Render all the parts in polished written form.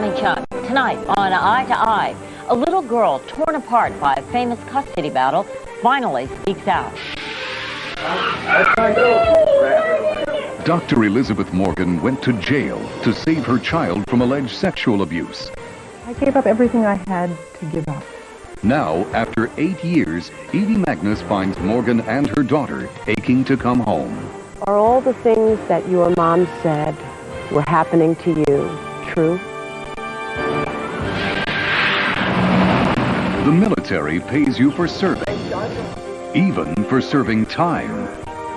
Connie Chung. Tonight on Eye to Eye, a little girl torn apart by a famous custody battle finally speaks out. Dr. Elizabeth Morgan went to jail to save her child from alleged sexual abuse. I gave up everything I had to give up. Now, after 8 years, Edie Magnus finds Morgan and her daughter aching to come home. Are all the things that your mom said were happening to you true? The military pays you for serving, even for serving time.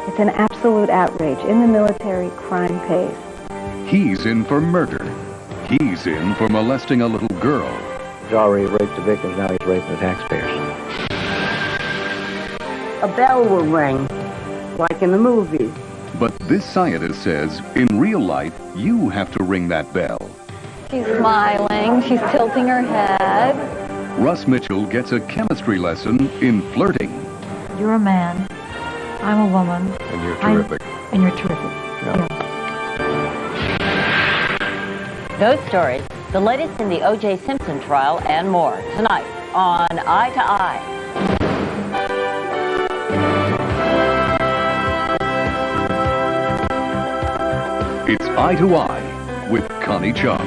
It's an absolute outrage. In the military, crime pays. He's in for murder. He's in for molesting a little girl. He's already raped the victims, now he's raping the taxpayers. A bell will ring, like in the movies. But this scientist says, in real life, you have to ring that bell. She's smiling, she's tilting her head. Russ Mitchell gets a chemistry lesson in flirting. You're a man, I'm a woman. And you're terrific. And you're terrific. Yeah. Those stories, the latest in the O.J. Simpson trial, and more tonight on Eye to Eye. It's Eye to Eye with Connie Chung.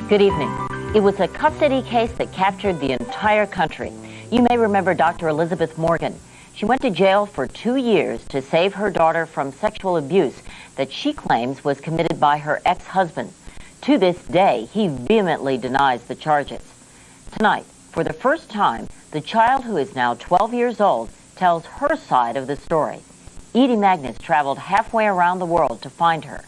Good evening. It was a custody case that captured the entire country. You may remember Dr. Elizabeth Morgan. She went to jail for 2 years to save her daughter from sexual abuse that she claims was committed by her ex-husband. To this day, he vehemently denies the charges. Tonight, for the first time, the child, who is now 12 years old, tells her side of the story. Edie Magnus traveled halfway around the world to find her.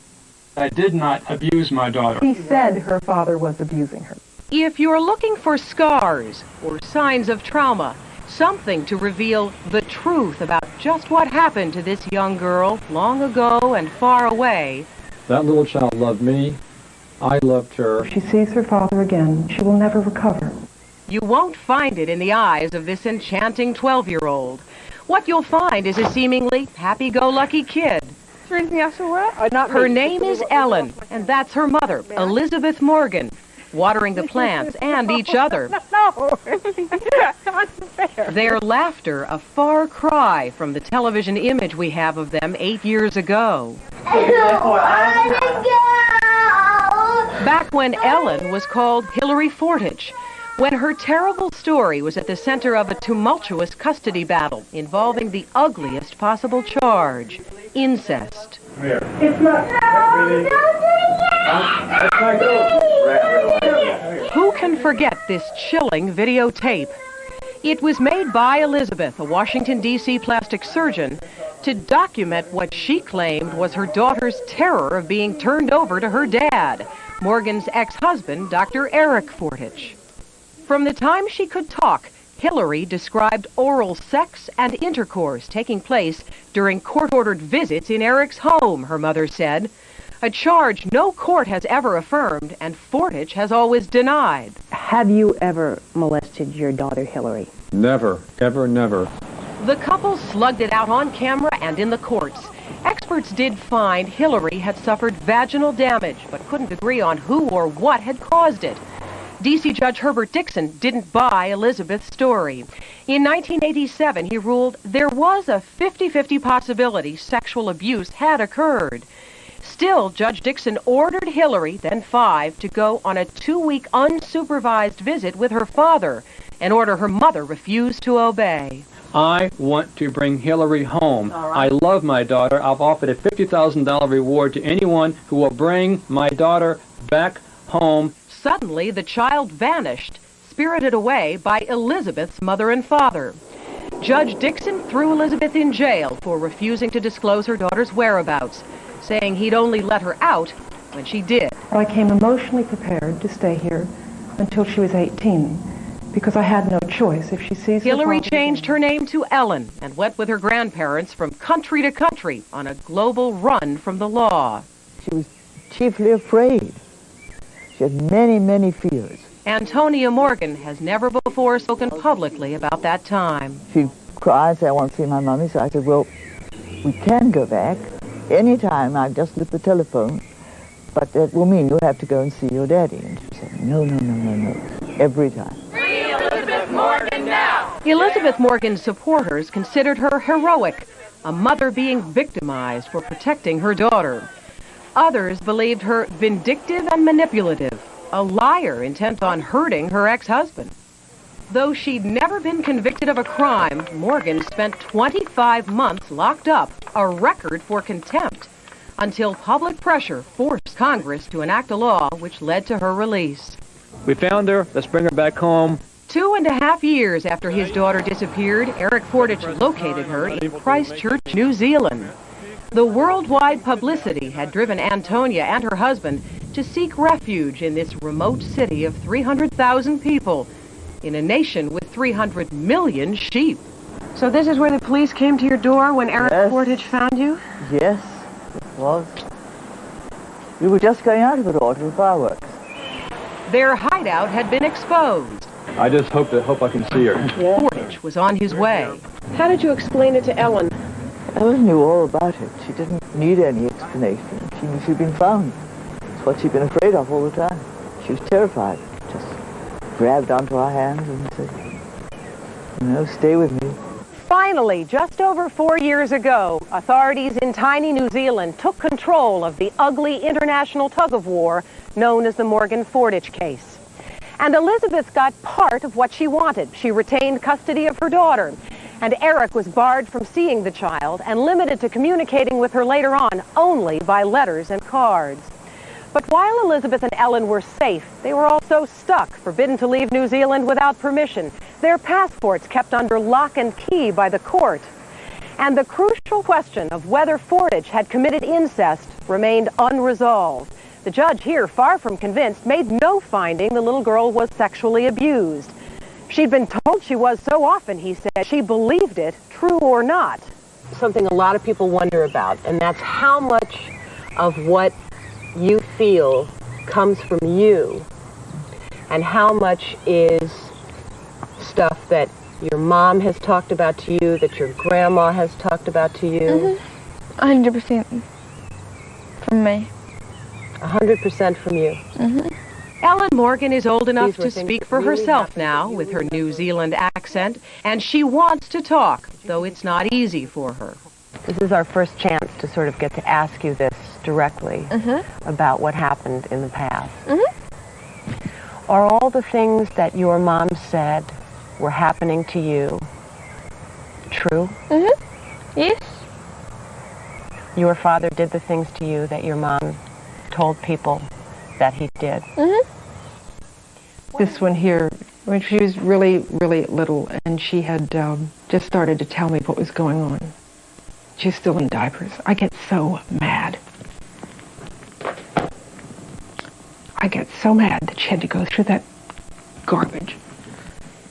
I did not abuse my daughter. He said her father was abusing her. If you're looking for scars or signs of trauma, something to reveal the truth about just what happened to this young girl long ago and far away. That little child loved me. I loved her. If she sees her father again, she will never recover. You won't find it in the eyes of this enchanting 12-year-old. What you'll find is a seemingly happy-go-lucky kid. Her name is Ellen, and that's her mother, Elizabeth Morgan, watering the plants and each other. Their laughter a far cry from the television image we have of them 8 years ago. Back when Ellen was called Hillary Fortich, when her terrible story was at the center of a tumultuous custody battle involving the ugliest possible charge, incest. It's not... Who can forget this chilling videotape? It was made by Elizabeth, a Washington, D.C. plastic surgeon, to document what she claimed was her daughter's terror of being turned over to her dad, Morgan's ex-husband, Dr. Eric Fortich. From the time she could talk, Hillary described oral sex and intercourse taking place during court-ordered visits in Eric's home, her mother said. A charge no court has ever affirmed, and Fortich has always denied. Have you ever molested your daughter, Hillary? Never, ever, never. The couple slugged it out on camera and in the courts. Experts did find Hillary had suffered vaginal damage, but couldn't agree on who or what had caused it. D.C. Judge Herbert Dixon didn't buy Elizabeth's story. In 1987, he ruled there was a 50-50 possibility sexual abuse had occurred. Still, Judge Dixon ordered Hillary, then 5, to go on a 2-week unsupervised visit with her father, an order her mother refused to obey. I want to bring Hillary home. I love my daughter. I've offered a $50,000 reward to anyone who will bring my daughter back home. Suddenly, the child vanished, spirited away by Elizabeth's mother and father. Judge Dixon threw Elizabeth in jail for refusing to disclose her daughter's whereabouts, saying he'd only let her out when she did. I came emotionally prepared to stay here until she was 18, because I had no choice. If she sees Hillary changed her name to Ellen and went with her grandparents from country to country on a global run from the law. She was chiefly afraid. She had many, many fears. Antonia Morgan has never before spoken publicly about that time. She'd cry and say, I want to see my mommy. So I said, well, we can go back. Anytime I just lift the telephone, but that will mean you have to go and see your daddy. And she said, no, no, no, no, no, every time. Free Elizabeth Morgan now! Elizabeth Morgan's supporters considered her heroic, a mother being victimized for protecting her daughter. Others believed her vindictive and manipulative, a liar intent on hurting her ex-husband. Though she'd never been convicted of a crime, Morgan spent 25 months locked up, a record for contempt, until public pressure forced Congress to enact a law which led to her release. We found her. Let's bring her back home. 2.5 years after his daughter disappeared, Eric Fordich located her in Christchurch, New Zealand. The worldwide publicity had driven Antonia and her husband to seek refuge in this remote city of 300,000 people, in a nation with 300 million sheep. So this is where the police came to your door when Eric Fordich found you? Yes, it was. We were just going out of it all to the fireworks. Their hideout had been exposed. I just hope I can see her. Fordich was on his way. How did you explain it to Ellen? Ellen knew all about it. She didn't need any explanation. She knew she'd been found. It's what she'd been afraid of all the time. She was terrified. Just grabbed onto our hands and said, stay with me. Finally, just over 4 years ago, authorities in tiny New Zealand took control of the ugly international tug-of-war known as the Morgan Fordich case. And Elizabeth got part of what she wanted. She retained custody of her daughter. And Eric was barred from seeing the child and limited to communicating with her later on only by letters and cards. But while Elizabeth and Ellen were safe, they were also stuck, forbidden to leave New Zealand without permission, their passports kept under lock and key by the court. And the crucial question of whether Fordich had committed incest remained unresolved. The judge here, far from convinced, made no finding the little girl was sexually abused. She'd been told she was so often, he said, she believed it, true or not. Something a lot of people wonder about, and that's how much of what you feel comes from you, and how much is stuff that your mom has talked about to you, that your grandma has talked about to you. 100% from me. 100% from you. Ellen Morgan is old enough to speak for herself now with her New Zealand accent, and she wants to talk, though it's not easy for her. This is our first chance to sort of get to ask you this directly about what happened in the past. Are all the things that your mom said were happening to you true? Yes. Your father did the things to you that your mom told people that he did? This one here, when she was really, really little, and she had just started to tell me what was going on. She's still in diapers. I get so mad. I get so mad that she had to go through that garbage.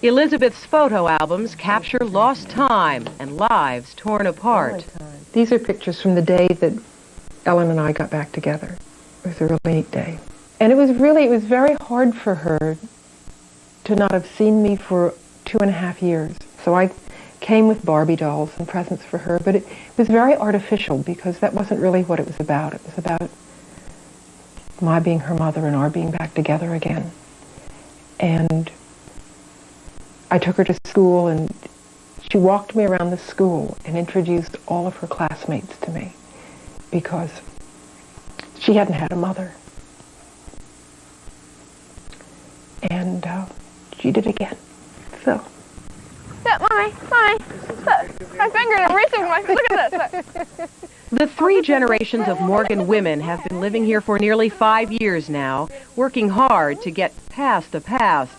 Elizabeth's photo albums capture lost time and lives torn apart. These are pictures from the day that Ellen and I got back together. It was a really neat day. And it was very hard for her to not have seen me for 2.5 years. So I came with Barbie dolls and presents for her, but it was very artificial because that wasn't really what it was about. It was about my being her mother and our being back together again. And I took her to school, and she walked me around the school and introduced all of her classmates to me because she hadn't had a mother. And she did again. So. Look, Mommy. Look, my finger, I'm reaching my, look at this. Look. The 3 generations of Morgan women have been living here for nearly 5 years now, working hard to get past the past,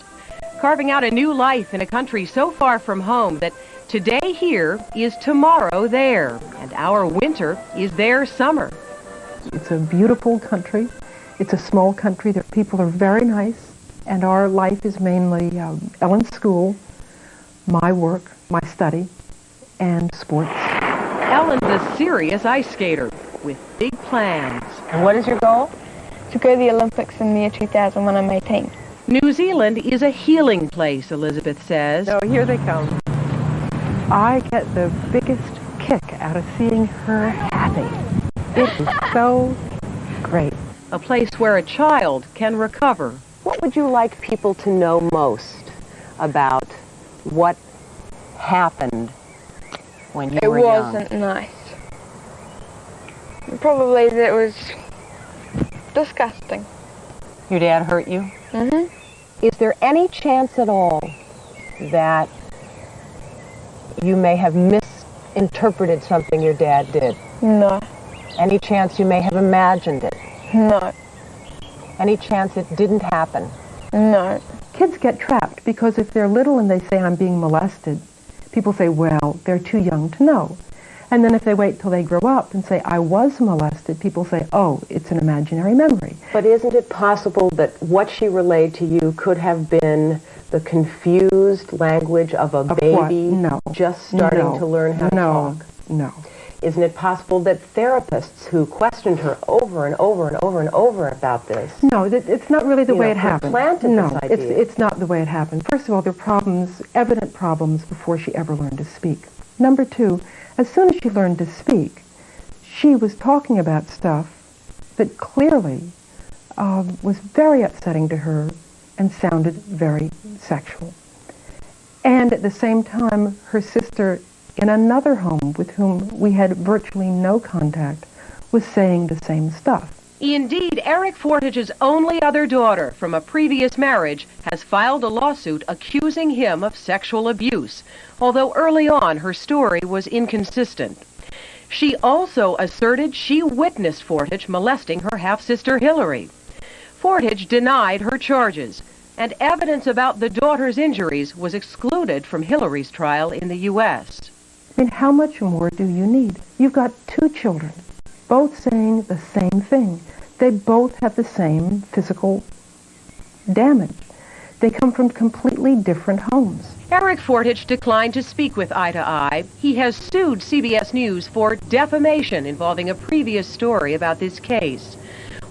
carving out a new life in a country so far from home that today here is tomorrow there, and our winter is their summer. It's a beautiful country. It's a small country. The people are very nice. And our life is mainly Ellen's school, my work, my study, and sports. Ellen's a serious ice skater with big plans. And what is your goal? To go to the Olympics in the year 2000 when I'm 18. New Zealand is a healing place, Elizabeth says. So here they come. I get the biggest kick out of seeing her happy. It is so great. a place where a child can recover. What would you like people to know most about what happened when you were It young? wasn't nice. Probably that it was disgusting. Your dad hurt you? Mm-hmm. Is there any chance at all that you may have misinterpreted something your dad did? No. Any chance you may have imagined it? No. Any chance it didn't happen? No. Kids get trapped because if they're little and they say, I'm being molested, people say, well, they're too young to know. And then if they wait till they grow up and say, I was molested, people say, oh, it's an imaginary memory. But isn't it possible that what she relayed to you could have been the confused language of a baby No. just starting to learn how to talk? No. Isn't it possible that therapists who questioned her over and over and over and over about this? No, it's not really the way it happened. Planted No, this idea. it's not the way it happened. First of all, there are problems, evident problems, before she ever learned to speak. Number two, as soon as she learned to speak, she was talking about stuff that clearly was very upsetting to her and sounded very sexual. And at the same time, her sister in another home with whom we had virtually no contact was saying the same stuff. Indeed, Eric Fortage's only other daughter from a previous marriage has filed a lawsuit accusing him of sexual abuse, although early on her story was inconsistent. She also asserted she witnessed Fortage molesting her half-sister Hillary. Fortage denied her charges, and evidence about the daughter's injuries was excluded from Hillary's trial in the U.S. I mean, how much more do you need? You've got two children, both saying the same thing. They both have the same physical damage. They come from completely different homes. Eric Fortage declined to speak with Eye to Eye. He has sued CBS News for defamation involving a previous story about this case.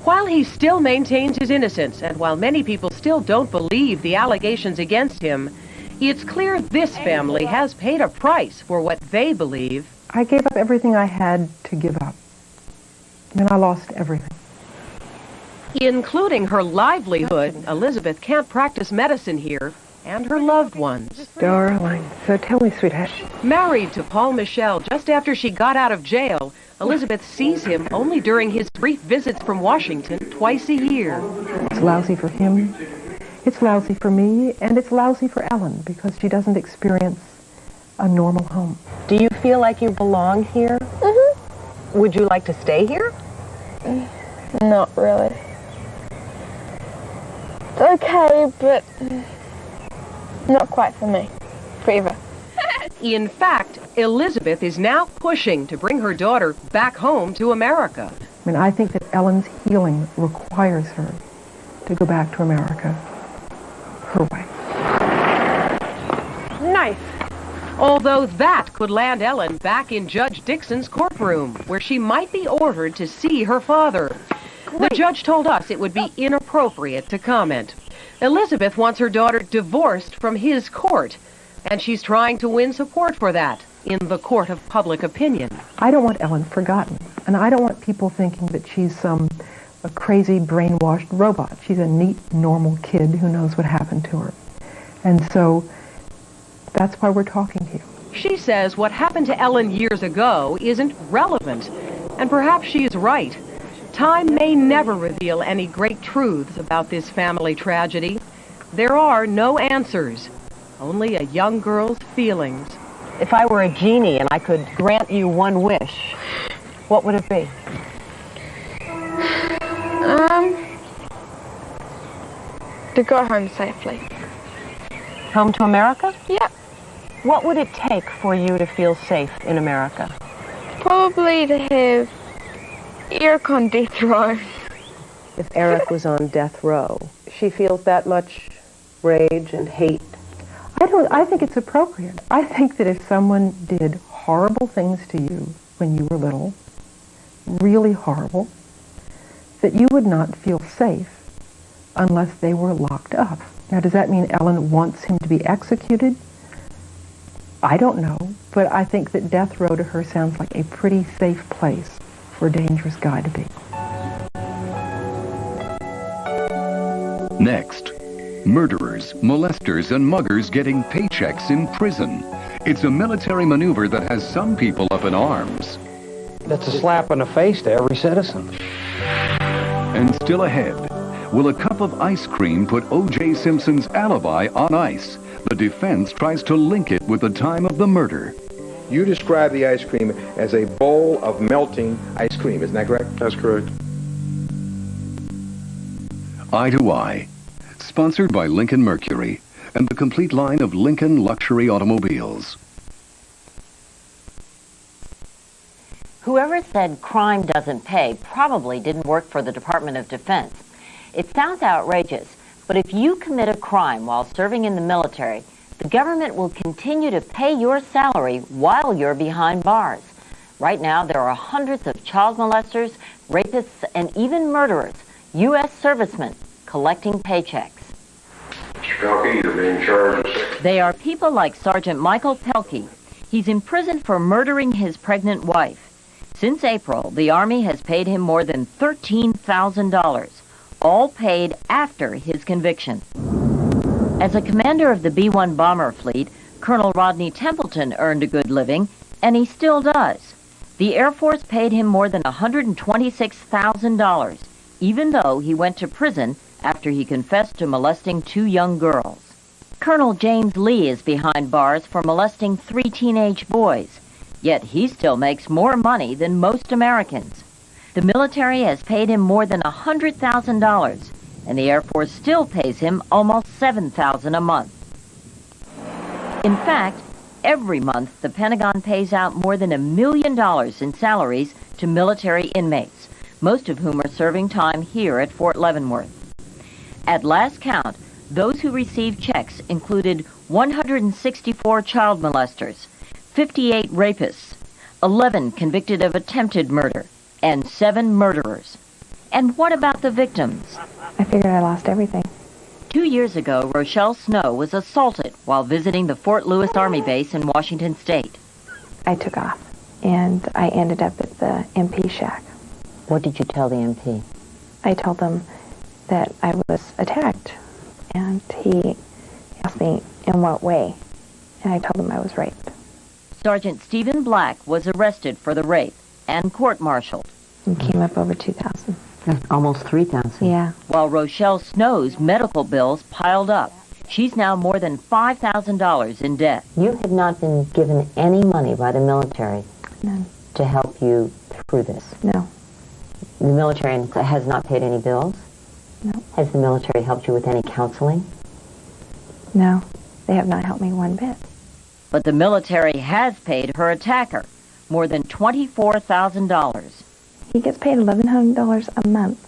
While he still maintains his innocence, and while many people still don't believe the allegations against him, it's clear this family has paid a price for what they believe. I gave up everything I had to give up. I mean, I lost everything. Including her livelihood. Elizabeth can't practice medicine here, and her loved ones. Darling, so tell me, sweetheart. Married to Paul Michel just after she got out of jail, Elizabeth sees him only during his brief visits from Washington twice a year. It's lousy for him, it's lousy for me, and it's lousy for Ellen because she doesn't experience a normal home. Do you feel like you belong here? Mm-hmm. Would you like to stay here? Not really. It's okay, but not quite for me. For Eva. In fact, Elizabeth is now pushing to bring her daughter back home to America. I mean, I think that Ellen's healing requires her to go back to America her way. Nice. Although that could land Ellen back in Judge Dixon's courtroom, where she might be ordered to see her father. The judge told us it would be inappropriate to comment. Elizabeth wants her daughter divorced from his court, and she's trying to win support for that in the court of public opinion. I don't want Ellen forgotten, and I don't want people thinking that she's a crazy, brainwashed robot. She's a neat, normal kid who knows what happened to her. And so that's why we're talking to you. She says what happened to Ellen years ago isn't relevant, and perhaps she is right. Time may never reveal any great truths about this family tragedy. There are no answers, only a young girl's feelings. If I were a genie and I could grant you one wish, what would it be? To go home safely. Home to America? Yeah. What would it take for you to feel safe in America? Probably to have Eric on death row. If Eric was on death row, she feels that much rage and hate. I think it's appropriate. I think that if someone did horrible things to you when you were little, really horrible, that you would not feel safe unless they were locked up. Now, does that mean Ellen wants him to be executed? I don't know, but I think that death row to her sounds like a pretty safe place for a dangerous guy to be. Next, murderers, molesters, and muggers getting paychecks in prison. It's a military maneuver that has some people up in arms. That's a slap in the face to every citizen. And still ahead, will a cup of ice cream put O.J. Simpson's alibi on ice? The defense tries to link it with the time of the murder. You describe the ice cream as a bowl of melting ice cream, isn't that correct? That's correct. Eye to Eye, sponsored by Lincoln Mercury and the complete line of Lincoln luxury automobiles. Whoever said crime doesn't pay probably didn't work for the Department of Defense. It sounds outrageous, but if you commit a crime while serving in the military, the government will continue to pay your salary while you're behind bars. Right now, there are hundreds of child molesters, rapists, and even murderers, U.S. servicemen, collecting paychecks. Pelkey, you're being charged with... They are people like Sergeant Michael Pelkey. He's in prison for murdering his pregnant wife. Since April, the Army has paid him more than $13,000, all paid after his conviction. As a commander of the B-1 bomber fleet, Colonel Rodney Templeton earned a good living, and he still does. The Air Force paid him more than $126,000, even though he went to prison after he confessed to molesting 2 young girls. Colonel James Lee is behind bars for molesting 3 teenage boys, yet he still makes more money than most Americans. The military has paid him more than $100,000, and the Air Force still pays him almost $7,000 a month. In fact, every month the Pentagon pays out more than $1 million in salaries to military inmates, most of whom are serving time here at Fort Leavenworth. At last count, those who received checks included 164 child molesters, 58 rapists, 11 convicted of attempted murder, and 7 murderers. And what about the victims? I figured I lost everything. 2 years ago, Rochelle Snow was assaulted while visiting the Fort Lewis Army base in Washington State. I took off, and I ended up at the MP shack. What did you tell the MP? I told them that I was attacked, and he asked me in what way, and I told him I was raped. Sergeant Stephen Black was arrested for the rape and court-martialed. It came up over $2,000. Almost $3,000. Yeah. While Rochelle Snow's medical bills piled up. She's now more than $5,000 in debt. You have not been given any money by the military to help you through this? No. The military has not paid any bills? No. Has the military helped you with any counseling? No. They have not helped me one bit. But the military has paid her attacker more than $24,000. He gets paid $1,100 a month.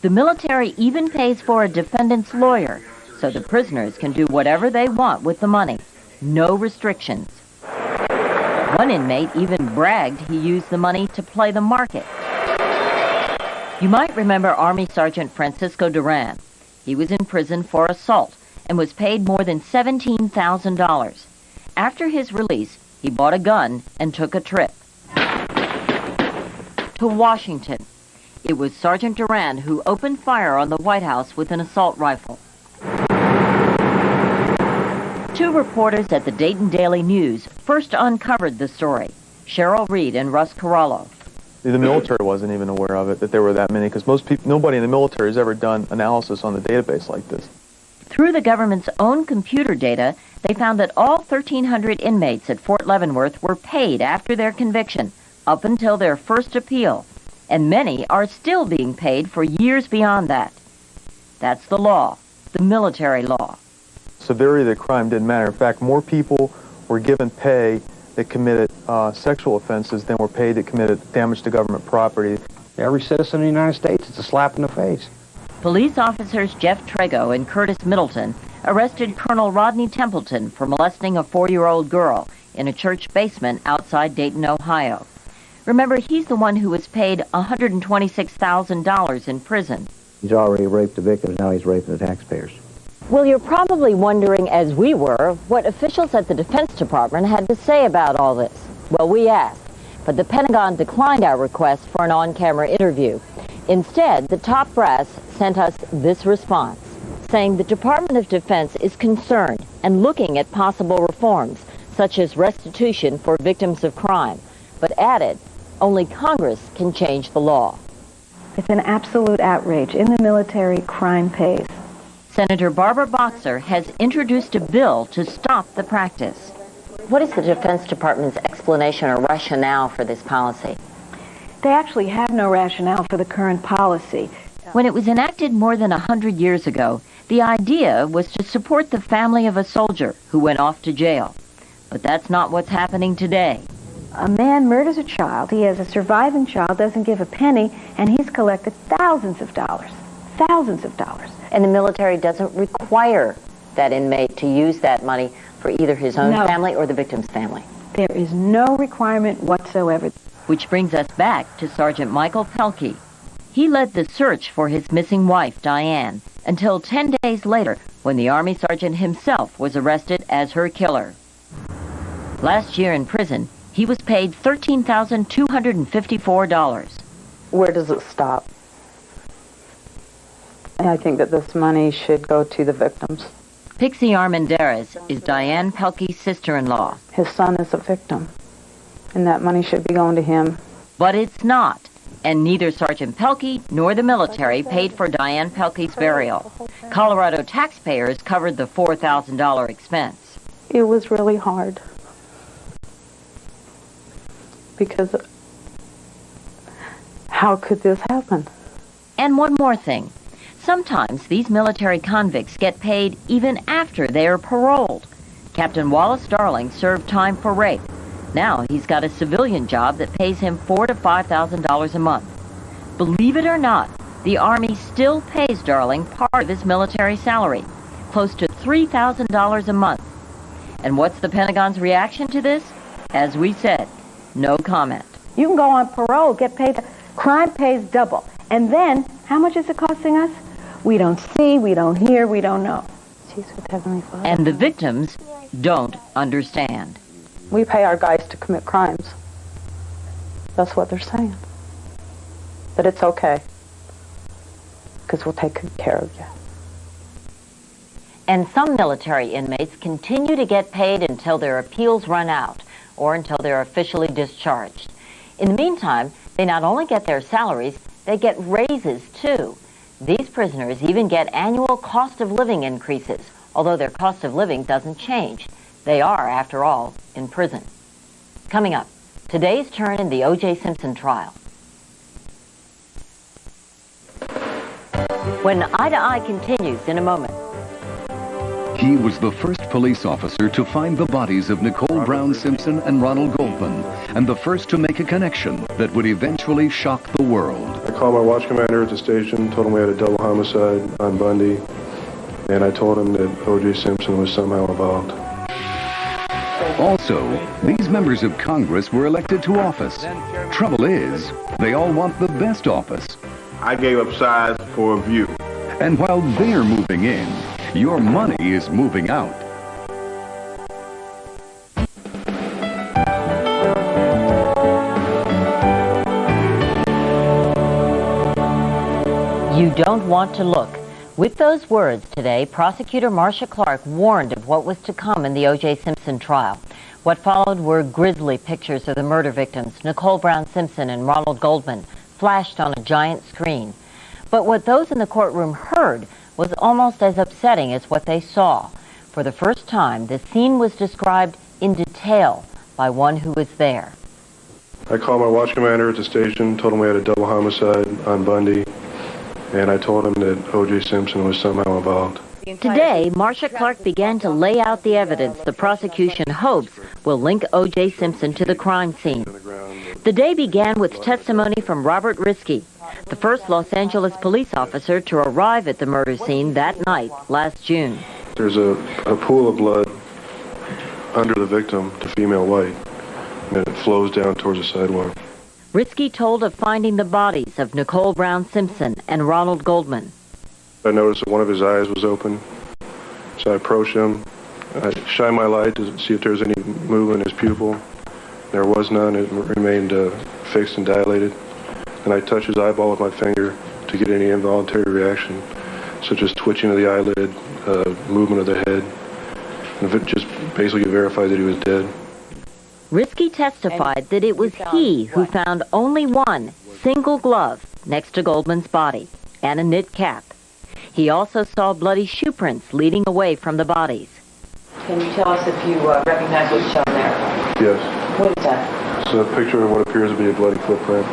The military even pays for a defendant's lawyer, so the prisoners can do whatever they want with the money. No restrictions. One inmate even bragged he used the money to play the market. You might remember Army Sergeant Francisco Duran. He was in prison for assault and was paid more than $17,000. After his release, he bought a gun and took a trip to Washington. It was Sergeant Duran who opened fire on the White House with an assault rifle. 2 reporters at the Dayton Daily News first uncovered the story, Cheryl Reed and Russ Corallo. The military wasn't even aware of it, that there were that many, because nobody in the military has ever done analysis on the database like this. Through the government's own computer data, they found that all 1,300 inmates at Fort Leavenworth were paid after their conviction, up until their first appeal, and many are still being paid for years beyond that. That's the law, the military law. Severity of the crime didn't matter. In fact, more people were given pay that committed sexual offenses than were paid that committed damage to government property. Every citizen in the United States, it's a slap in the face. Police officers Jeff Trego and Curtis Middleton arrested Colonel Rodney Templeton for molesting a 4-year-old girl in a church basement outside Dayton, Ohio. Remember, he's the one who was paid $126,000 in prison. He's already raped the victims, now he's raping the taxpayers. Well, you're probably wondering, as we were, what officials at the Defense Department had to say about all this. Well, we asked, but the Pentagon declined our request for an on-camera interview. Instead, the top brass sent us this response. saying the Department of Defense is concerned and looking at possible reforms, such as restitution for victims of crime, but added only Congress can change the law. It's an absolute outrage. In the military, crime pays. Senator Barbara Boxer has introduced a bill to stop the practice. What is the Defense Department's explanation or rationale for this policy? They actually have no rationale for the current policy. When it was enacted more than 100 years ago, the idea was to support the family of a soldier who went off to jail. But that's not what's happening today. A man murders a child, he has a surviving child, doesn't give a penny, and he's collected thousands of dollars. Thousands of dollars. And the military doesn't require that inmate to use that money for either his own family or the victim's family. There is no requirement whatsoever. Which brings us back to Sergeant Michael Pelkey. He led the search for his missing wife, Diane, until 10 days later when the Army sergeant himself was arrested as her killer. Last year in prison, he was paid $13,254. Where does it stop? I think that this money should go to the victims. Pixie Armendariz is Diane Pelkey's sister-in-law. His son is a victim, and that money should be going to him. But it's not, and neither Sergeant Pelkey nor the military paid for Diane Pelkey's burial. Colorado taxpayers covered the $4,000 expense. It was really hard, because how could this happen? And one more thing. Sometimes these military convicts get paid even after they are paroled. Captain Wallace Darling served time for rape. Now he's got a civilian job that pays him $4,000 to $5,000 a month. Believe it or not, the Army still pays Darling part of his military salary, close to $3,000 a month. And what's the Pentagon's reaction to this? As we said, no comment. You can go on parole, get paid. Crime pays double. And then, how much is it costing us? We don't see, we don't hear, we don't know. And the victims don't understand. We pay our guys to commit crimes. That's what they're saying. But it's okay, because we'll take good care of you. And some military inmates continue to get paid until their appeals run out or until they're officially discharged. In the meantime, they not only get their salaries, they get raises too. These prisoners even get annual cost of living increases, although their cost of living doesn't change. They are, after all, in prison. Coming up, today's turn in the O.J. Simpson trial. When Eye to Eye continues in a moment. He was the first police officer to find the bodies of Nicole Brown Simpson and Ronald Goldman, and the first to make a connection that would eventually shock the world. I called my watch commander at the station, told him we had a double homicide on Bundy, and I told him that O.J. Simpson was somehow involved. Also, these members of Congress were elected to office. Trouble is, they all want the best office. I gave up size for a view. And while they're moving in, your money is moving out. You don't want to look. With those words today, prosecutor Marcia Clark warned of what was to come in the O.J. Simpson trial. What followed were grisly pictures of the murder victims, Nicole Brown Simpson and Ronald Goldman, flashed on a giant screen. But what those in the courtroom heard was almost as upsetting as what they saw. For the first time, the scene was described in detail by one who was there. I called my watch commander at the station, told him we had a double homicide on Bundy, and I told him that O.J. Simpson was somehow involved. Today, Marcia Clark began to lay out the evidence the prosecution hopes will link O.J. Simpson to the crime scene. The day began with testimony from Robert Risky, the first Los Angeles police officer to arrive at the murder scene that night last June. There's a pool of blood under the victim, the female white, and it flows down towards the sidewalk. Risky told of finding the bodies of Nicole Brown Simpson and Ronald Goldman. I noticed that one of his eyes was open, so I approached him. I shined my light to see if there was any movement in his pupil. There was none. It remained fixed and dilated. And I touched his eyeball with my finger to get any involuntary reaction. such as twitching of the eyelid, movement of the head, and if it just basically verified that he was dead. Risky testified that it was he who found only one single glove next to Goldman's body and a knit cap. He also saw bloody shoe prints leading away from the bodies. Can you tell us if you recognize what's shown there? Yes. What is that? It's a picture of what appears to be a bloody footprint.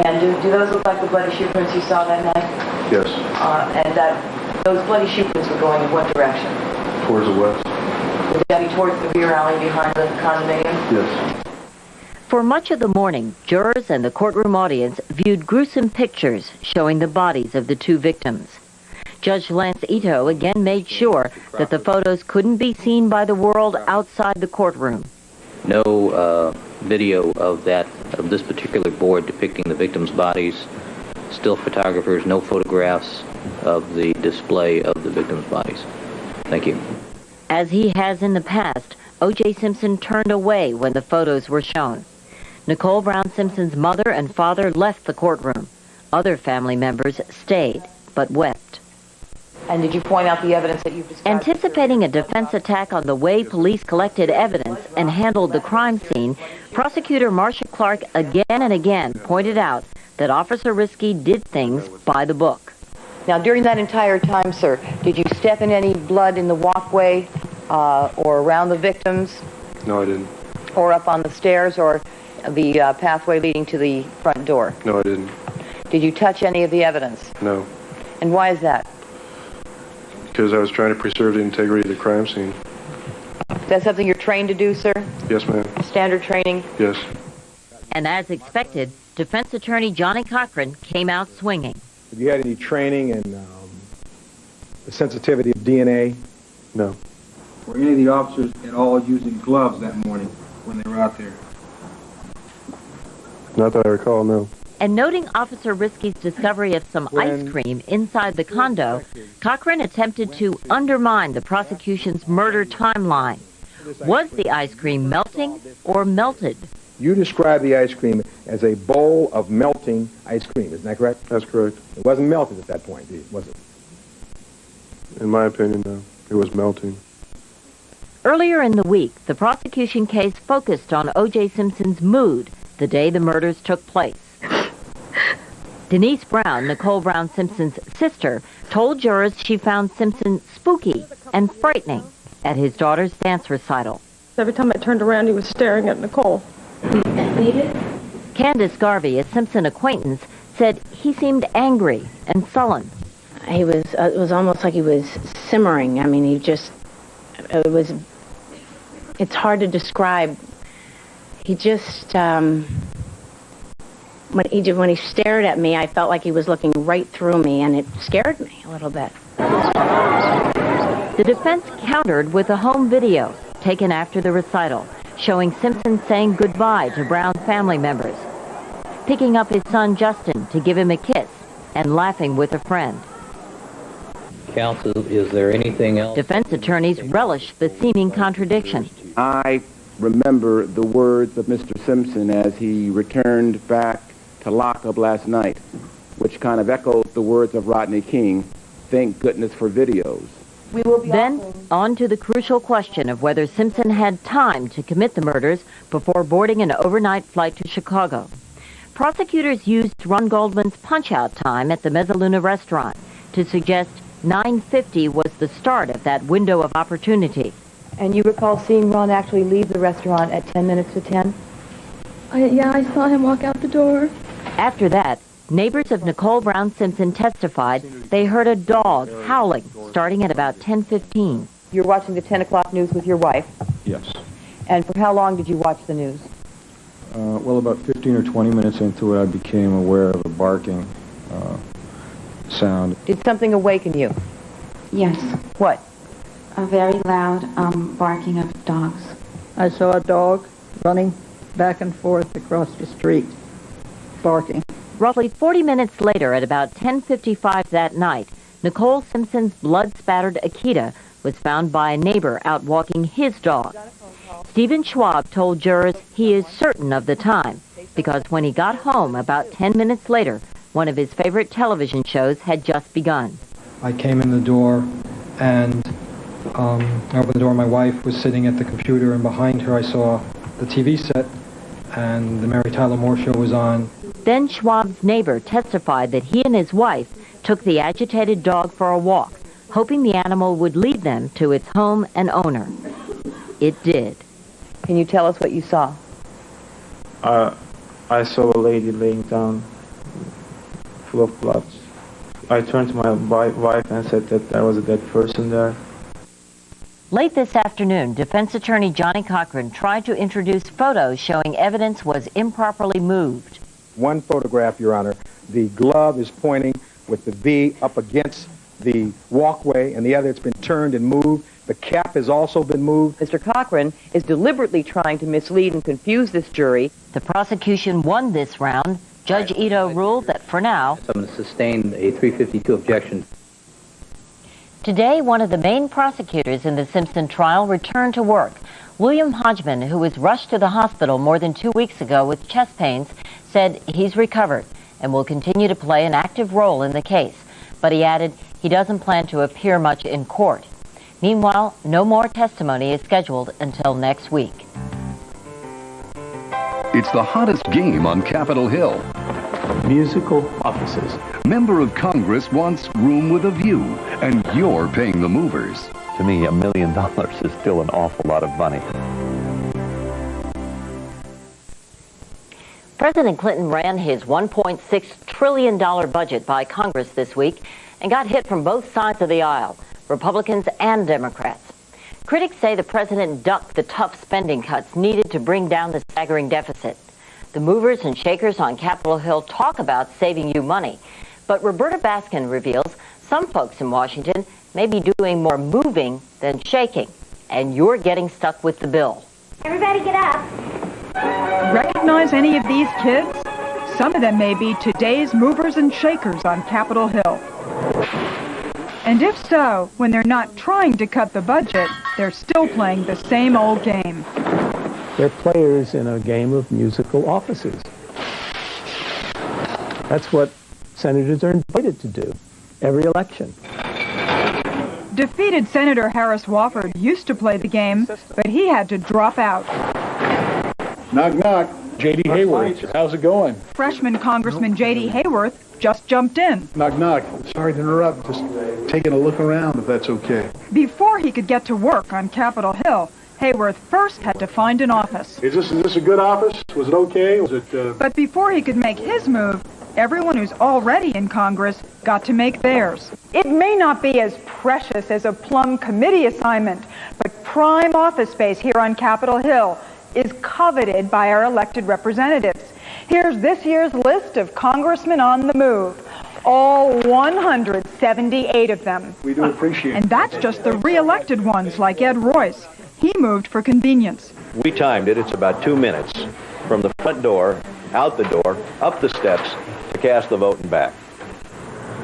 And do those look like the bloody shoe prints you saw that night? Yes. And those bloody shoe prints were going in what direction? Towards the west. Would that be towards the rear alley behind the condominium? Yes. For much of the morning, jurors and the courtroom audience viewed gruesome pictures showing the bodies of the two victims. Judge Lance Ito again made sure that the photos couldn't be seen by the world outside the courtroom. No video of this particular board depicting the victims' bodies, still photographers, no photographs of the display of the victims' bodies. Thank you. As he has in the past, O.J. Simpson turned away when the photos were shown. Nicole Brown Simpson's mother and father left the courtroom. Other family members stayed, but wept. And did you point out the evidence that you've described? Anticipating a defense attack on the way police collected evidence and handled the crime scene, prosecutor Marcia Clark again and again pointed out that Officer Risky did things by the book. Now, during that entire time, sir, did you step in any blood in the walkway or around the victims? No, I didn't. Or up on the stairs or the pathway leading to the front door? No, I didn't. Did you touch any of the evidence? No. And why is that? Because I was trying to preserve the integrity of the crime scene. Is that something you're trained to do, sir? Yes, ma'am. Standard training? Yes. And as expected, defense attorney Johnny Cochran came out swinging. Have you had any training in the sensitivity of DNA? No. Were any of the officers at all using gloves that morning when they were out there? Not that I recall, no. And noting Officer Risky's discovery of some ice cream inside the condo, Cochran attempted to undermine the prosecution's murder timeline. Was the ice cream melting or melted? You described the ice cream as a bowl of melting ice cream. Isn't that correct? That's correct. It wasn't melted at that point, was it? In my opinion, no. It was melting. Earlier in the week, the prosecution case focused on O.J. Simpson's mood the day the murders took place. Denise Brown, Nicole Brown Simpson's sister, told jurors she found Simpson spooky and frightening at his daughter's dance recital. Every time I turned around, he was staring at Nicole. Candace Garvey, a Simpson acquaintance, said he seemed angry and sullen. He was, it was almost like he was simmering. I mean, it's hard to describe. He just, when he stared at me, I felt like he was looking right through me, and it scared me a little bit. The defense countered with a home video taken after the recital, showing Simpson saying goodbye to Brown family members, picking up his son Justin to give him a kiss, and laughing with a friend. Counsel, is there anything else? Defense attorneys relished the seeming contradiction. I remember the words of Mr. Simpson as he returned back to lockup last night, which kind of echoes the words of Rodney King, thank goodness for videos. Then, on to the crucial question of whether Simpson had time to commit the murders before boarding an overnight flight to Chicago. Prosecutors used Ron Goldman's punch-out time at the Mezzaluna restaurant to suggest 9:50 was the start of that window of opportunity. And you recall seeing Ron actually leave the restaurant at 10 minutes to 10? Yeah, I saw him walk out the door. After that, neighbors of Nicole Brown Simpson testified they heard a dog howling starting at about 10:15. You're watching the 10 o'clock news with your wife? Yes. And for how long did you watch the news? Well, about 15 or 20 minutes into it, I became aware of a barking sound. Did something awaken you? Yes. What? A very loud barking of dogs. I saw a dog running back and forth across the street, barking. Roughly 40 minutes later, at about 10:55 that night, Nicole Simpson's blood-spattered Akita was found by a neighbor out walking his dog. Stephen Schwab told jurors he is certain of the time because when he got home about 10 minutes later, One of his favorite television shows had just begun. I came in the door and I opened the door. My wife was sitting at the computer, and behind her I saw the TV set, and the Mary Tyler Moore Show was on. Then Schwab's neighbor testified that he and his wife took the agitated dog for a walk, hoping the animal would lead them to its home and owner. It did. Can you tell us what you saw? I saw a lady laying down, full of blood. I turned to my wife and said that there was a dead person there. Late this afternoon, defense attorney Johnny Cochran tried to introduce photos showing evidence was improperly moved. One photograph, Your Honor, the glove is pointing with the V up against the walkway, and the other, it's been turned and moved. The cap has also been moved. Mr. Cochran is deliberately trying to mislead and confuse this jury. The prosecution won this round. Judge Ito ruled that for now, So I'm going to sustain a 352 objection. Today, one of the main prosecutors in the Simpson trial returned to work. William Hodgman, who was rushed to the hospital more than 2 weeks ago with chest pains, said he's recovered and will continue to play an active role in the case. But he added he doesn't plan to appear much in court. Meanwhile, no more testimony is scheduled until next week. It's the hottest game on Capitol Hill. Musical offices. Member of Congress wants room with a view, and you're paying the movers. To me, $1 million is still an awful lot of money. President Clinton ran his $1.6 trillion budget by Congress this week and got hit from both sides of the aisle, Republicans and Democrats. Critics say the president ducked the tough spending cuts needed to bring down the staggering deficit. The movers and shakers on Capitol Hill talk about saving you money, but Roberta Baskin reveals some folks in Washington may be doing more moving than shaking, and you're getting stuck with the bill. Everybody get up. Recognize any of these kids? Some of them may be today's movers and shakers on Capitol Hill. And if so, when they're not trying to cut the budget, they're still playing the same old game. They're players in a game of musical offices. That's what senators are invited to do every election. Defeated Senator Harris Wofford used to play the game, but he had to drop out. Knock, knock. J.D. Hayworth, how's it going? Freshman Congressman J.D. Hayworth just jumped in. Knock, knock. Sorry to interrupt. Just taking a look around, if that's okay. Before he could get to work on Capitol Hill, Hayworth first had to find an office. Is this a good office? Was it okay? Was it, But before he could make his move, everyone who's already in Congress got to make theirs. It may not be as precious as a plum committee assignment, but prime office space here on Capitol Hill is coveted by our elected representatives. Here's this year's list of congressmen on the move, all 178 of them. We do appreciate it. And that's just the re-elected ones like Ed Royce. He moved for convenience. We timed it. It's about 2 minutes from the front door, out the door, up the steps, to cast the vote and back.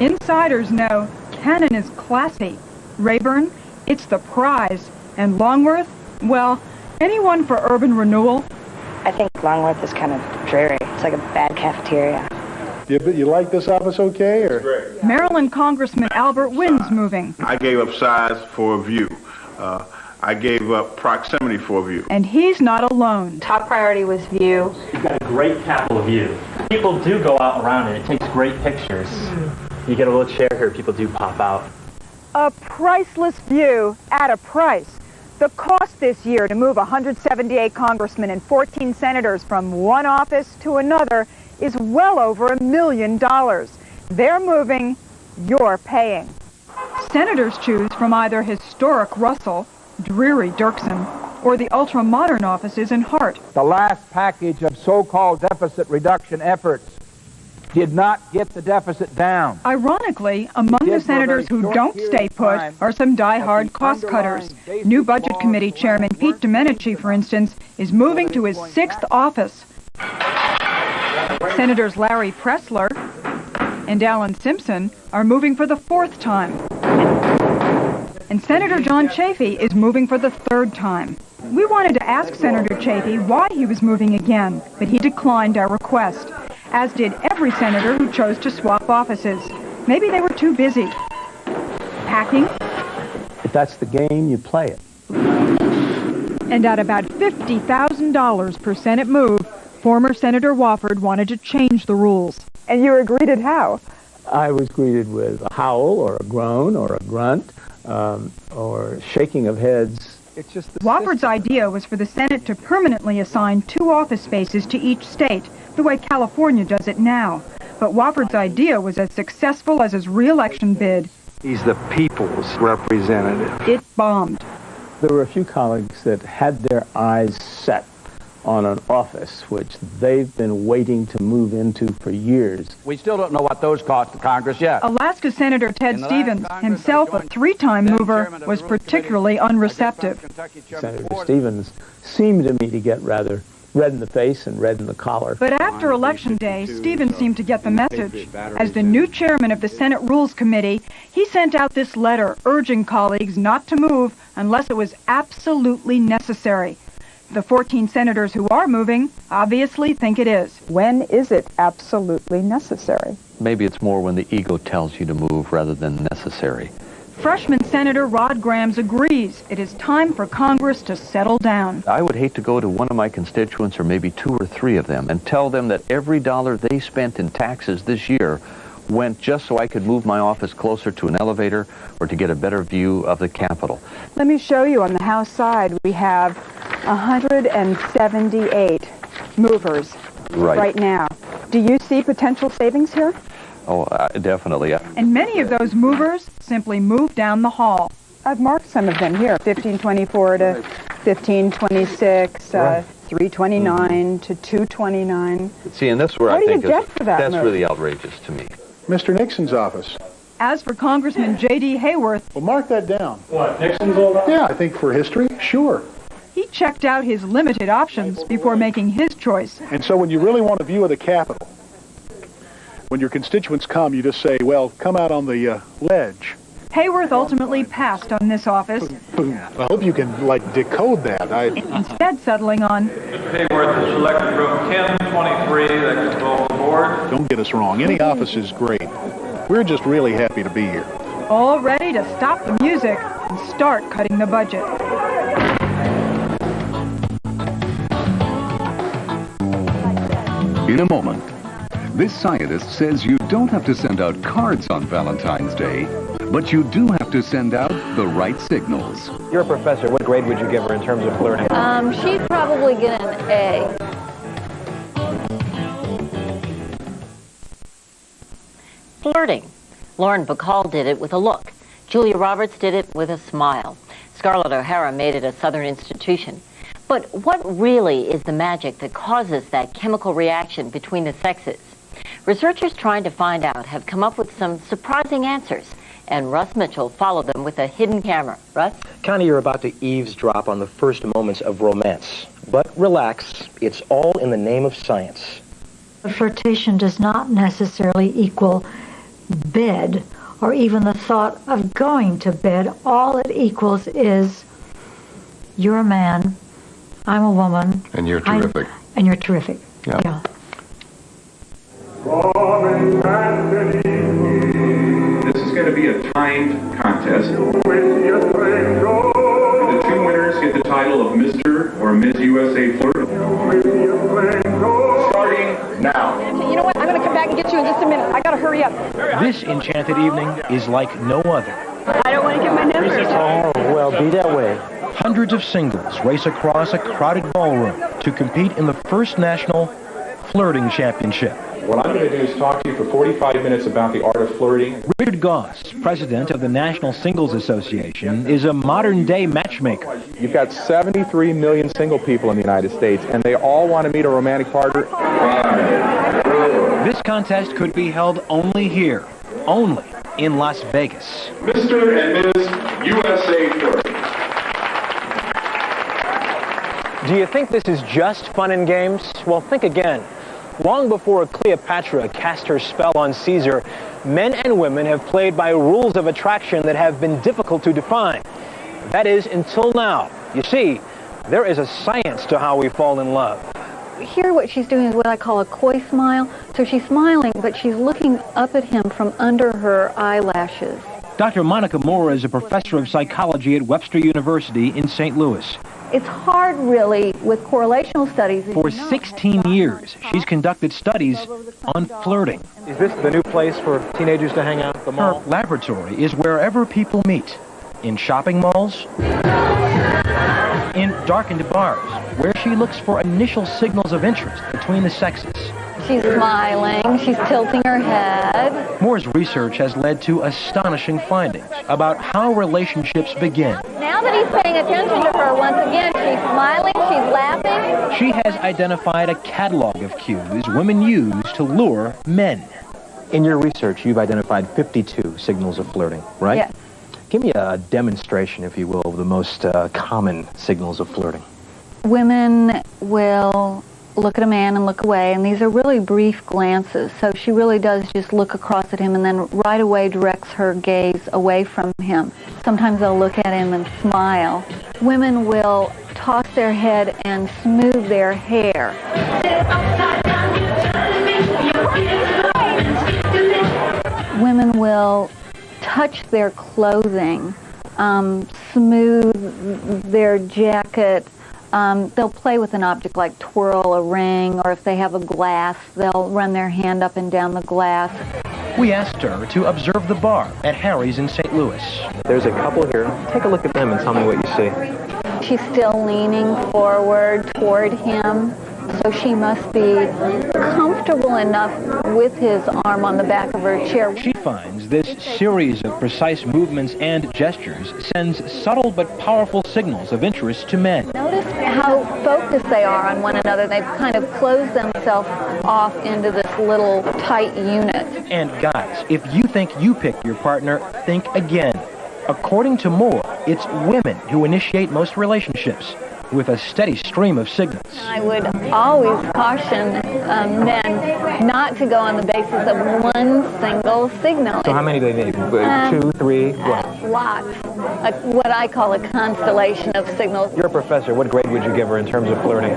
Insiders know Cannon is classy. Rayburn, it's the prize. And Longworth, well, anyone for urban renewal? I think Longworth is kind of dreary. It's like a bad cafeteria. You like this office okay? Or? Maryland Congressman Albert Wynn's moving. I gave up size for a view. I gave up proximity for a view. And he's not alone. Top priority was view. You've got a great Capitol view. People do go out around it. It takes great pictures. You get a little chair here, people do pop out. A priceless view at a price. The cost this year to move 178 congressmen and 14 senators from one office to another is well over $1 million. They're moving, you're paying. Senators choose from either historic Russell, dreary Dirksen, or the ultra-modern offices in Hart. The last package of so-called deficit reduction efforts did not get the deficit down. Ironically, among the senators who don't stay put are some die-hard cost-cutters. New Budget Committee Chairman Pete Domenici, for instance, is moving to his 6th office. Senators Larry Pressler and Alan Simpson are moving for the 4th time. And Senator John Chafee is moving for the 3rd time. We wanted to ask Senator Chafee why he was moving again, but he declined our request. as did every senator who chose to swap offices. Maybe they were too busy. Packing. If that's the game, you play it. And at about $50,000 per Senate move, former Senator Wofford wanted to change the rules. And you were greeted how? I was greeted with a howl or a groan or a grunt or shaking of heads. It's just Wofford's idea was for the Senate to permanently assign 2 office spaces to each state, the way California does it now. But Wofford's idea was as successful as his re-election bid. He's the people's representative. It bombed. There were a few colleagues that had their eyes set on an office which they've been waiting to move into for years. We still don't know what those cost the Congress yet. Alaska Senator Ted Stevens, himself a 3-time mover, was particularly unreceptive. Senator Stevens seemed to me to get rather red in the face and red in the collar. But after Election Day, Stevens seemed to get the message. As the new chairman of the Senate Rules Committee, he sent out this letter urging colleagues not to move unless it was absolutely necessary. The 14 senators who are moving obviously think it is. When is it absolutely necessary? Maybe it's more when the ego tells you to move rather than necessary. Freshman Senator Rod Grams agrees it is time for Congress to settle down. I would hate to go to one of my constituents, or maybe 2 or 3 of them, and tell them that every dollar they spent in taxes this year went just so I could move my office closer to an elevator or to get a better view of the Capitol. Let me show you on the House side. We have 178 movers right now. Do you see potential savings here? Oh, definitely. And many of those movers simply move down the hall. I've marked some of them here, 1524 to 1526, 329 to 229. See, and that's where What I do you think get for that that's move? really outrageous to me. Mr. Nixon's office. As for Congressman J.D. Hayworth, Well, mark that down. What, Nixon's all about? Yeah, I think for history, sure. he checked out his limited options before making his choice. And so when you really want a view of the Capitol, when your constituents come, you just say, well, come out on the ledge. Hayworth ultimately passed on this office, I hope you can, decode that. instead settling on Mr. Hayworth has selected room 1023 that controls the board. Don't get us wrong. Any office is great. We're just really happy to be here. all ready to stop the music and start cutting the budget. In a moment, this scientist says you don't have to send out cards on Valentine's Day, but you do have to send out the right signals. You're a professor. What grade would you give her in terms of flirting? She'd probably get an A. Flirting. Lauren Bacall did it with a look. Julia Roberts did it with a smile. Scarlett O'Hara made it a Southern institution. But what really is the magic that causes that chemical reaction between the sexes? Researchers trying to find out have come up with some surprising answers, and Russ Mitchell followed them with a hidden camera. Russ? Connie, you're about to eavesdrop on the first moments of romance. But relax, it's all in the name of science. Flirtation does not necessarily equal bed or even the thought of going to bed. All it equals is you're a man, I'm a woman. And you're terrific. And you're terrific. Yeah. This is going to be a timed contest. The two winners get the title of Mr. or Ms. USA Flirt. Starting now. You know what? I'm going to come back and get you in just a minute. I got to hurry up. This enchanted evening is like no other. I don't want to get my numbers. Oh, well, be that way. Hundreds of singles race across a crowded ballroom to compete in the first national flirting championship. What I'm going to do is talk to you for 45 minutes about the art of flirting. Richard Goss, president of the National Singles Association, is a modern-day matchmaker. You've got 73 million single people in the United States, and they all want to meet a romantic partner. This contest could be held only here, only in Las Vegas. Mr. and Ms. USA Flirt. Do you think this is just fun and games? Well, think again. Long before Cleopatra cast her spell on Caesar, men and women have played by rules of attraction that have been difficult to define. That is, until now. You see, there is a science to how we fall in love. here what she's doing is what I call a coy smile. So she's smiling, but she's looking up at him from under her eyelashes. Dr. Monica Moore is a professor of psychology at Webster University in St. Louis. It's hard, really, with correlational studies. For 16 years, she's conducted studies on flirting. Is this the new place for teenagers to hang out at the mall? Her laboratory is wherever people meet. In shopping malls, in darkened bars, where she looks for initial signals of interest between the sexes. She's smiling, she's tilting her head. Moore's research has led to astonishing findings about how relationships begin. Now that he's paying attention to her once again, she's smiling, she's laughing. She has identified a catalog of cues women use to lure men. In your research, you've identified 52 signals of flirting, right? Yes. Give me a demonstration, if you will, of the most common signals of flirting. Women will look at a man and look away, and these are really brief glances. So she really does just look across at him and then right away directs her gaze away from him. Sometimes they'll look at him and smile. Women will toss their head and smooth their hair. Women will touch their clothing, smooth their jacket. They'll play with an object like twirl a ring, or if they have a glass, they'll run their hand up and down the glass. We asked her to observe the bar at Harry's in St. Louis. There's a couple here. Take a look at them and tell me what you see. She's still leaning forward toward him, so she must be comfortable enough with his arm on the back of her chair. She finds this series of precise movements and gestures sends subtle but powerful signals of interest to men. Notice how focused they are on one another. They've kind of closed themselves off into this little tight unit. And guys, if you think you picked your partner, think again. According to Moore, it's women who initiate most relationships, with a steady stream of signals. I would always caution men not to go on the basis of one single signal. So how many do they need? 2, 3, what? Lots. What I call a constellation of signals. You're a professor. What grade would you give her in terms of flirting?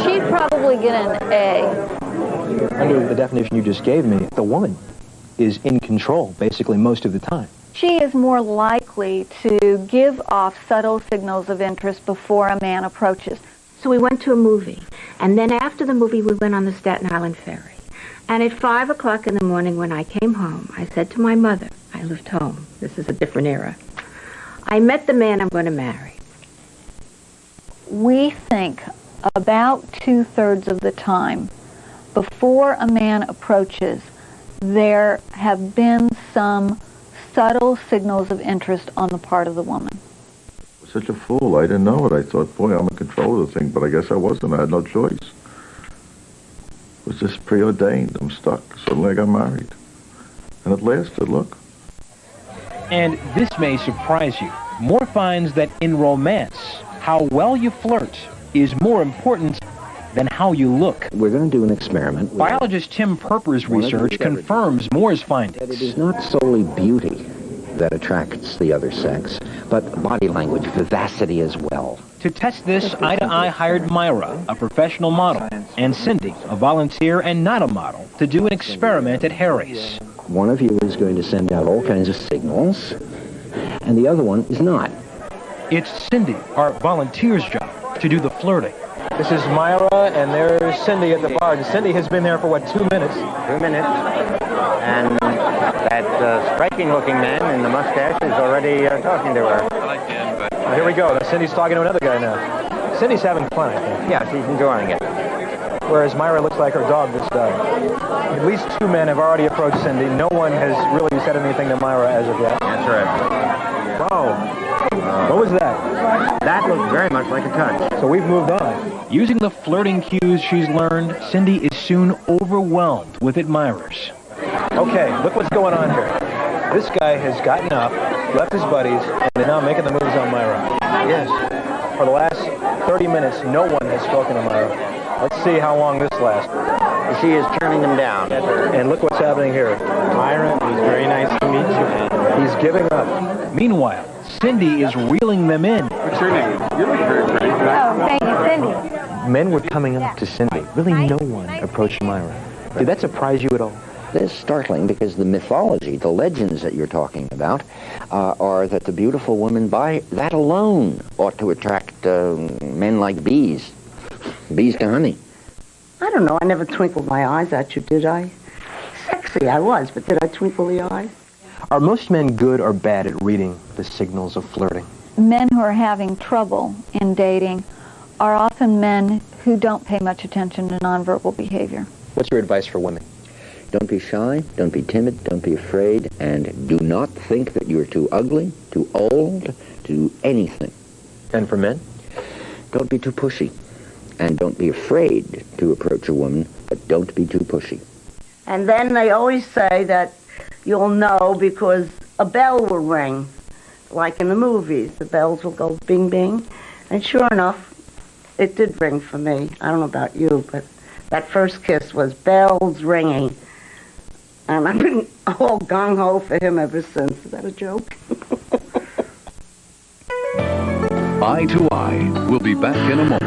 She'd probably get an A. Under the definition you just gave me, the woman is in control basically most of the time. She is more likely to give off subtle signals of interest before a man approaches. So we went to a movie, and then after the movie we went on the Staten Island ferry. And at 5 o'clock in the morning when I came home, I said to my mother, I lived home, this is a different era, I met the man I'm going to marry. We think about 2/3 of the time, before a man approaches, there have been some subtle signals of interest on the part of the woman. Such a fool. I didn't know it. I thought, boy, I'm in control of the thing, but I guess I wasn't. I had no choice. It was just preordained. I'm stuck. Suddenly I got married. And it lasted, look. And this may surprise you. Moore finds that in romance, how well you flirt is more important than how you look. We're going to do an experiment. Biologist Tim Perper's research confirms Moore's findings. It is not solely beauty that attracts the other sex, but body language, vivacity as well. To test this, Eye hired Myra, a professional model, and Cindy, a volunteer and not a model, to do an experiment at Harry's. One of you is going to send out all kinds of signals, and the other one is not. It's Cindy, our volunteer's job, to do the flirting. This is Myra, and there's Cindy at the bar. And Cindy has been there for, what, 2 minutes? 2 minutes. And that striking-looking man in the mustache is already talking to her. I like him, but... Here we go. Cindy's talking to another guy now. Cindy's having fun, I think. Yeah, she's enjoying it. Whereas Myra looks like her dog just died. At least 2 men have already approached Cindy. No one has really said anything to Myra as of yet. That's right. Whoa. What was that? That looked very much like a touch. So we've moved on. Using the flirting cues she's learned, Cindy is soon overwhelmed with admirers. Okay, look what's going on here. This guy has gotten up, left his buddies, and they're now making the moves on Myra. Yes. For the last 30 minutes, no one has spoken to Myra. Let's see how long this lasts. She is turning them down. And look what's happening here. Myra, it was very nice to meet you. He's giving up. Meanwhile, Cindy is reeling them in. What's your name? You look very pretty. Oh, thank you, Cindy. Men were coming up to Cindy. Really no one approached Myra. Did that surprise you at all? It's startling because the mythology, the legends that you're talking about, are that the beautiful woman by that alone ought to attract men like bees. Bees to honey. I don't know. I never twinkled my eyes at you, did I? Sexy I was, but did I twinkle the eyes? Are most men good or bad at reading the signals of flirting? Men who are having trouble in dating are often men who don't pay much attention to nonverbal behavior. What's your advice for women? Don't be shy, don't be timid, don't be afraid, and do not think that you're too ugly, too old, to do anything. And for men? Don't be too pushy. And don't be afraid to approach a woman, but don't be too pushy. And then they always say that you'll know because a bell will ring, like in the movies. The bells will go bing, bing. And sure enough, it did ring for me. I don't know about you, but that first kiss was bells ringing. And I've been all gung-ho for him ever since. Is that a joke? Eye to Eye. We'll be back in a moment.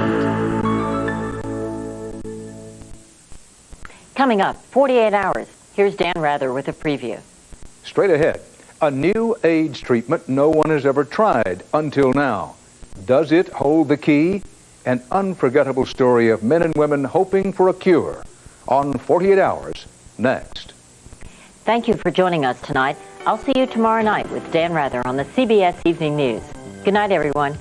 Coming up, 48 hours. Here's Dan Rather with a preview. Straight ahead, a new AIDS treatment no one has ever tried until now. Does it hold the key? An unforgettable story of men and women hoping for a cure. On 48 Hours, next. Thank you for joining us tonight. I'll see you tomorrow night with Dan Rather on the CBS Evening News. Good night, everyone.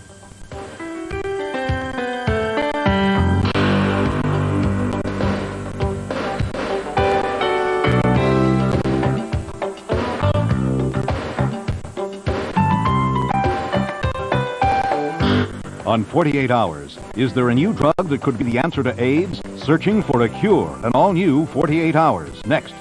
On 48 Hours, is there a new drug that could be the answer to AIDS? Searching for a cure. An all-new 48 Hours. Next.